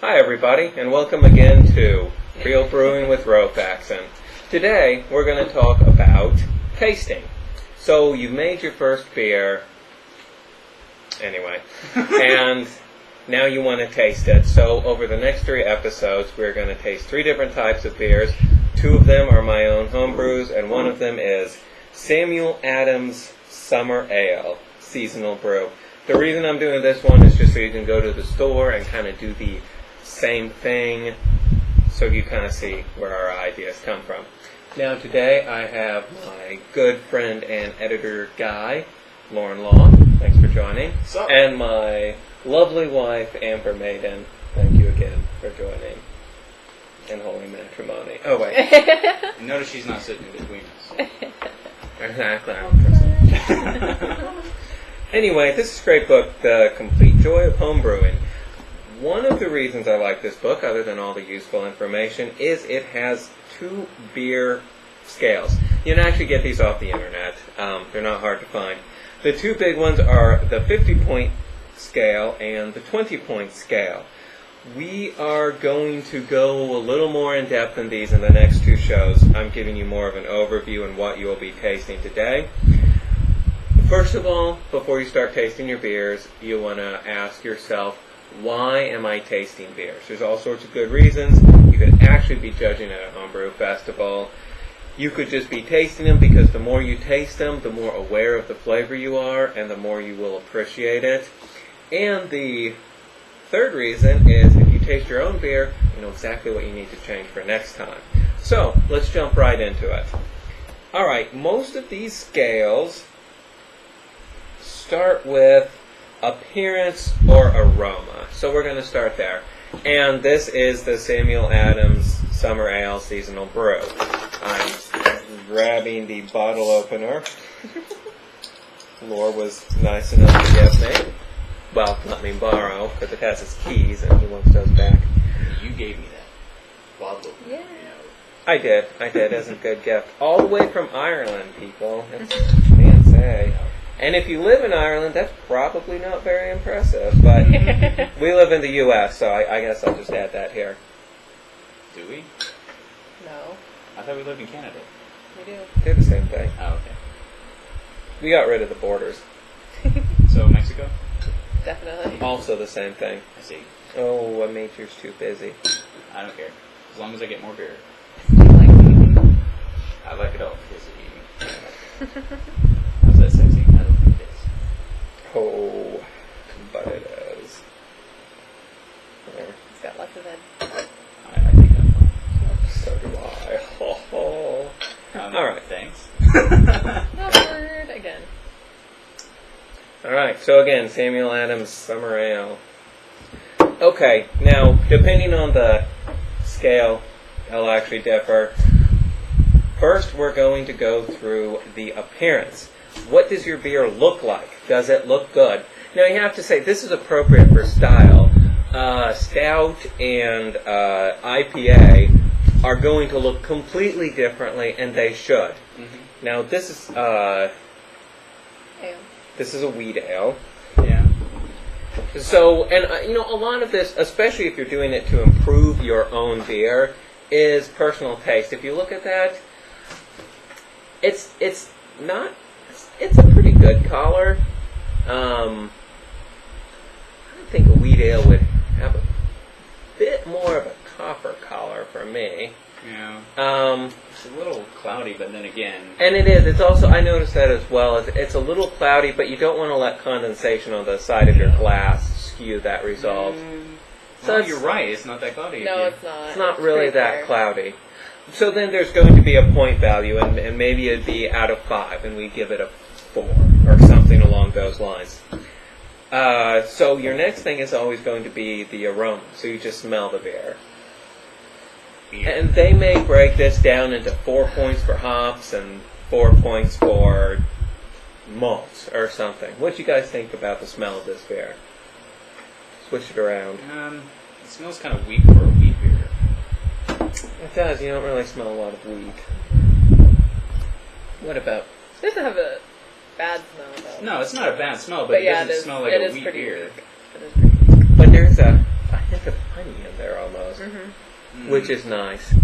Hi everybody, and welcome again to Real Brewing with Rofaxen. Today we're going to talk about tasting. So you made your first beer, anyway, and now you want to taste it. So over the next 3 episodes we're going to taste 3 different types of beers. 2 of them are my own home brews, and one of them is Samuel Adams Summer Ale Seasonal Brew. The reason I'm doing this one is just so you can go to the store and kind of do the same thing, so you kind of see where our ideas come from. Now today I have my good friend and editor Guy, Loreandlaw, thanks for joining, and my lovely wife Amber Maiden, thank you again for joining in holy matrimony. Oh wait. Notice she's not sitting in between us. Exactly. Anyway, this is a great book, The Complete Joy of Homebrewing. One of the reasons I like this book, other than all the useful information, is it has 2 beer scales. You can actually get these off the internet. They're not hard to find. The 2 big ones are the 50-point scale and the 20-point scale. We are going to go a little more in depth in these in the next 2 shows. I'm giving you more of an overview on what you will be tasting today. First of all, before you start tasting your beers, you want to ask yourself, why am I tasting beers? There's all sorts of good reasons. You could actually be judging at a homebrew festival. You could just be tasting them because the more you taste them, the more aware of the flavor you are, and the more you will appreciate it. And the third reason is if you taste your own beer, you know exactly what you need to change for next time. So, let's jump right into it. Alright, most of these scales start with appearance or aroma. So we're going to start there. And this is the Samuel Adams Summer Ale Seasonal Brew. I'm grabbing the bottle opener. Lore was nice enough to give me. Well, let me borrow, because it has his keys and he wants those back. You gave me that bottle. Yeah. I did as a good gift. All the way from Ireland, people. That's fancy. And if you live in Ireland, that's probably not very impressive, but we live in the U.S., so I guess I'll just add that here. Do we? No. I thought we lived in Canada. We do. They're the same thing. Oh, okay. We got rid of the borders. So, Mexico? Definitely. Also the same thing. I see. Oh, a Major's too busy. I don't care. As long as I get more beer. Like, I like it all. How's that sexy? I don't think it is. Oh, but it is. There. it's got lots of ed. I think I'm fine. So do I. Ho, ho. Alright. Thanks. Awkward again. Alright, so again, Samuel Adams Summer Ale. Okay, now, depending on the scale, it'll actually differ. First, we're going to go through the appearance. What does your beer look like? Does it look good? Now, you have to say, this is appropriate for style. Stout and IPA are going to look completely differently, and they should. Mm-hmm. Now, this is Ale. this is a wheat ale. Yeah. So, and a lot of this, especially if you're doing it to improve your own beer, is personal taste. If you look at that, it's a pretty good color. I think a wheat ale would have a bit more of a copper color for me. Yeah. It's a little cloudy, but then again... And it is. It's also, I noticed that as well. It's a little cloudy, but you don't want to let condensation on the side of your glass skew that result. So you're right. It's not that cloudy. No, it's not. It's not really that fair. cloudy. So then there's going to be a point value, and maybe it'd be out of 5, and we give it a 4, or something along those lines. So your next thing is always going to be the aroma. So you just smell the beer. And they may break this down into 4 points for hops and 4 points for malts or something. What do you guys think about the smell of this beer? Switch it around. It smells kind of weak for a wheat beer. It does. You don't really smell a lot of wheat. What about? It doesn't have a bad smell, though. No, it's not a bad smell, but it yeah, doesn't smell like it a is wheat pretty beer. weak. It is pretty weak. But there's a hint of honey in there almost, Mm-hmm. which is nice.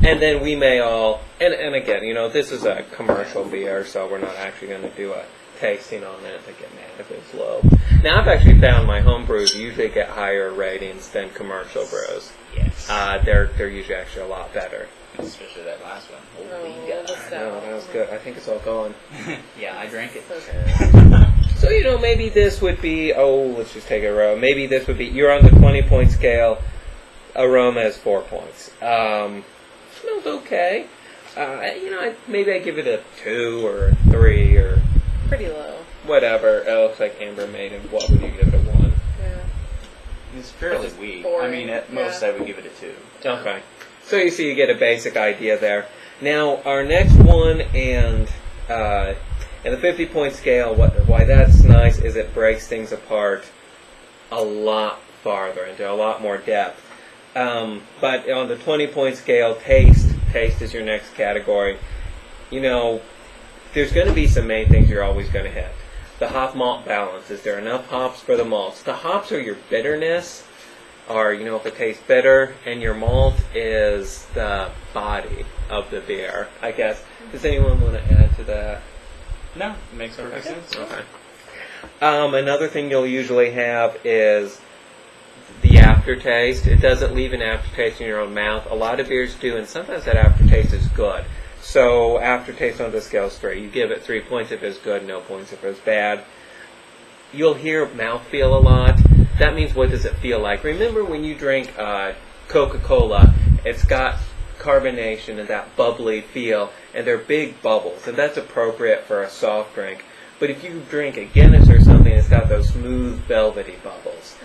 And then we may all, and again, this is a commercial beer, so we're not actually going to do a tasting on it. They get mad if it's low. Now, I've actually found my home brews usually get higher ratings than commercial brews. Yes. They're usually actually a lot better. Especially that last one. Oh, Holy the God. stout. No, that was good. I think it's all gone. Yeah, I drank it. So good. So, maybe this would be, let's just take a row. Maybe this would be, you're on the 20-point scale. Aroma is 4 points. Smells okay. Maybe I give it a 2 or a 3 or Pretty low. whatever. It looks like Amber Maiden. What would you give it, a 1? Yeah. It's fairly It's weak. boring. I mean, at most Yeah. I would give it a 2. Okay. So you see, you get a basic idea there. Now, our next one, and the 50-point scale, why that's nice is it breaks things apart a lot farther, into a lot more depth. But on the 20-point scale, taste is your next category. There's going to be some main things you're always going to hit. The hop malt balance. Is there enough hops for the malts? The hops are your bitterness, or if it tastes bitter, and your malt is the body of the beer, I guess. Does anyone want to add to that? No, it makes perfect sense. Okay. Another thing you'll usually have is the aftertaste. It doesn't leave an aftertaste in your own mouth. A lot of beers do, and sometimes that aftertaste is good. So aftertaste on the scale is 3. You give it 3 points if it's good, no points if it's bad. You'll hear mouthfeel a lot. That means, what does it feel like? Remember when you drink Coca-Cola, it's got carbonation and that bubbly feel, and they're big bubbles, and that's appropriate for a soft drink. But if you drink a Guinness or something, it's got those smooth, velvety bubbles.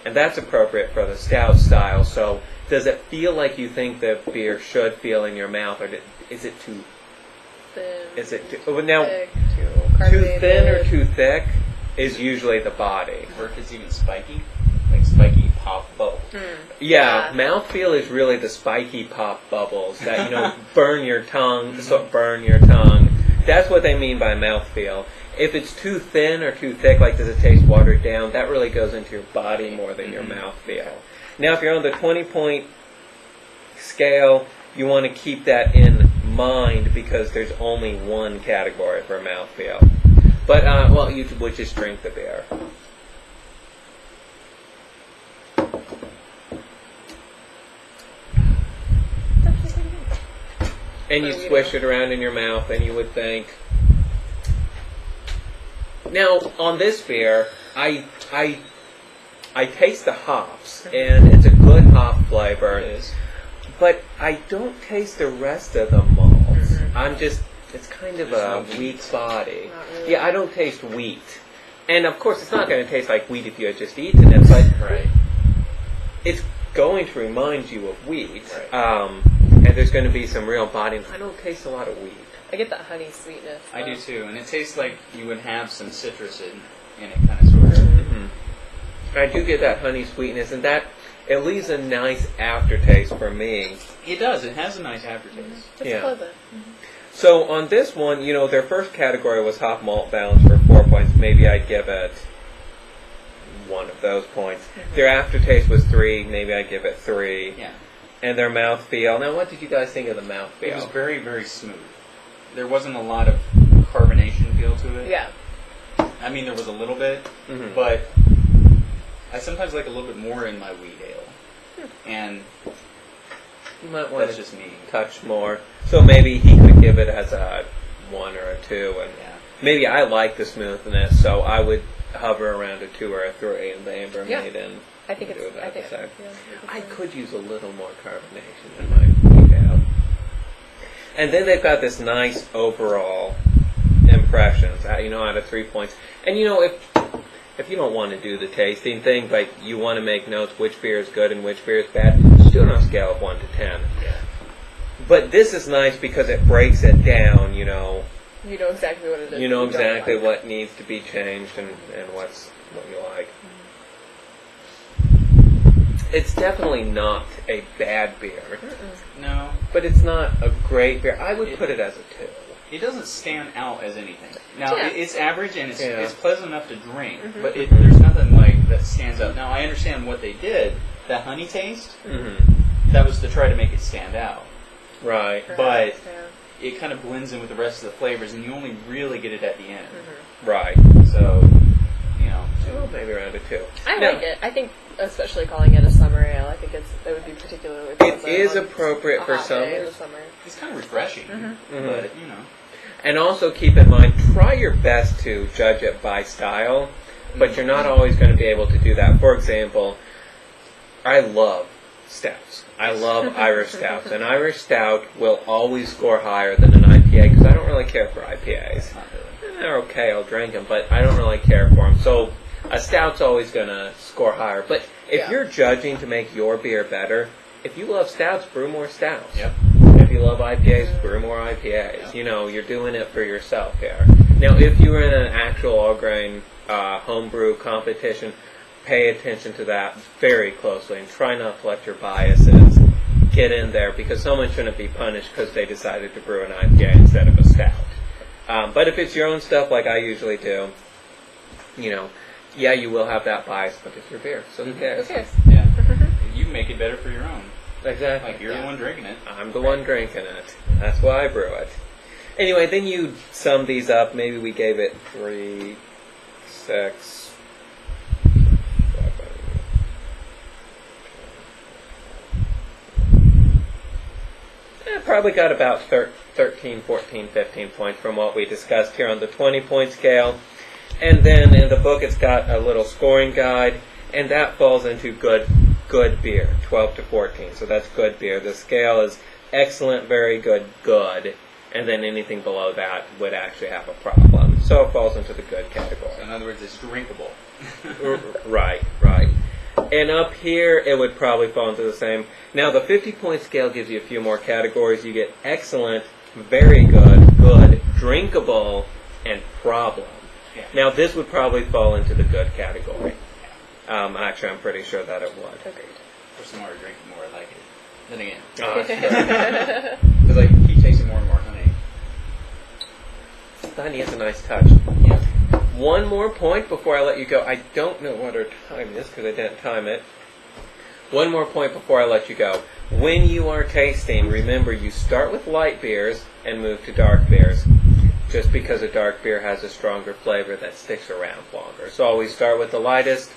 And that's appropriate for the stout style. So does it feel like you think the beer should feel in your mouth, or is it too... Thin. Is it too... Well, now, Thick, too carbonated. thin or too thick is usually the body. Or if it's even spiky, like spiky pop bubble. Yeah, mouthfeel is really the spiky pop bubbles that, burn your tongue, burn your tongue. That's what they mean by mouthfeel. If it's too thin or too thick, like does it taste watered down, that really goes into your body more than your mouthfeel. Now, if you're on the 20-point scale, you want to keep that in mind because there's only one category for mouthfeel. But, you would just drink the beer. And you swish it around in your mouth, and you would think. Now, on this beer, I taste the hops, and it's a good hop flavor. It is. But I don't taste the rest of the malts. It's kind of a weak body. Not really. Yeah, I don't taste wheat. And of course, it's not going to taste like wheat if you had just eaten it, but Right. it's going to remind you of wheat. Right. And there's going to be some real body. I don't taste a lot of wheat. I get that honey sweetness. I do though. too, and it tastes like you would have some citrus in it, kind of sort of. Mm-hmm. I do get that honey sweetness, and that it leaves a nice aftertaste for me. It does. It has a nice aftertaste. It's Yeah. pleasant. So on this one, their first category was hop malt balance for 4 points. Maybe I'd give it 1 of those points. Their aftertaste was 3. Maybe I'd give it 3. Yeah. And their mouthfeel. Now, what did you guys think of the mouthfeel? It was very, very smooth. There wasn't a lot of carbonation feel to it. Yeah. I mean, there was a little bit, Mhm. but I sometimes like a little bit more in my wheat ale. And You might want that's to just me. touch more. So maybe he could give it as a 1 or a 2. And Yeah. maybe I like the smoothness, so I would hover around a 2 or a 3 and the Amber Yeah. Maiden. I think do it's. about I think. the same. Yeah, I could use a little more carbonation in my wheat ale. And then they've got this nice overall impressions, out of 3 points. And if you don't want to do the tasting thing, but you want to make notes which beer is good and which beer is bad, just do it on a scale of 1 to 10. Yeah. But this is nice because it breaks it down, You know exactly what it is. You know you don't exactly like. what needs to be changed and what you like. It's definitely not a bad beer, No, but it's not a great beer. I would put it as a 2. it doesn't stand out as anything. Now, Yeah. it's average and it's, Yeah. it's pleasant enough to drink, but there's nothing like that stands out. Now, I understand what they did that honey taste, Mm-hmm. that was to try to make it stand out. Right. But Yeah. it kind of blends in with the rest of the flavors, and you only really get it at the end. Right. So, you know. Well, maybe around a 2. I Now, like it. I think, especially calling it a summer ale, I think it would be particularly It pleasant is on appropriate a for hot day in summer. the summer. It's kind of refreshing, but, you know. And also keep in mind, try your best to judge it by style, but you're not always going to be able to do that. For example, I love stouts. I love Irish stouts. An Irish stout will always score higher than an IPA because I don't really care for IPAs. Not really. They're okay, I'll drink them, but I don't really care for them. So a stout's always going to score higher. But if Yeah. you're judging to make your beer better, if you love stouts, brew more stouts. Yep. If you love IPAs, brew more IPAs. Yeah. You know, you're doing it for yourself here. Now, if you were in an actual all-grain homebrew competition, pay attention to that very closely and try not to let your biases get in there because someone shouldn't be punished because they decided to brew an IPA instead of a stout. But if it's your own stuff like I usually do, you know, yeah, you will have that bias, but it's your beer, so who cares? Okay. Yeah. You make it better for your own. Exactly. Like, you're the one drinking it. I'm the one drinking it. That's why I brew it. Anyway, then you sum these up. Maybe we gave it 3, 6, 7. Probably got about 13, 14, 15 points from what we discussed here on the 20-point scale. And then in the book it's got a little scoring guide, and that falls into good beer, 12 to 14. So that's good beer. The scale is excellent, very good, good. And then anything below that would actually have a problem. So it falls into the good category. In other words, it's drinkable. Right. And up here, it would probably fall into the same. Now, the 50-point scale gives you a few more categories. You get excellent, very good, good, drinkable, and problem. Yeah. Now, this would probably fall into the good category. Actually, I'm pretty sure that it would. Agreed. For some more to drink, the more I like it. Then again, Sure. because I keep tasting more and more honey. Honey is a nice touch. Yeah. One more point before I let you go. I don't know what our time is because I didn't time it. One more point before I let you go. When you are tasting, remember you start with light beers and move to dark beers. Just because a dark beer has a stronger flavor that sticks around longer. So always start with the lightest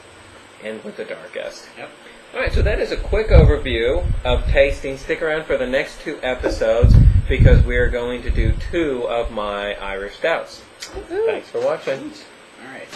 and with the darkest. Yep. Alright, so that is a quick overview of tasting. Stick around for the next 2 episodes because we are going to do 2 of my Irish stouts. Thanks for watching. All right.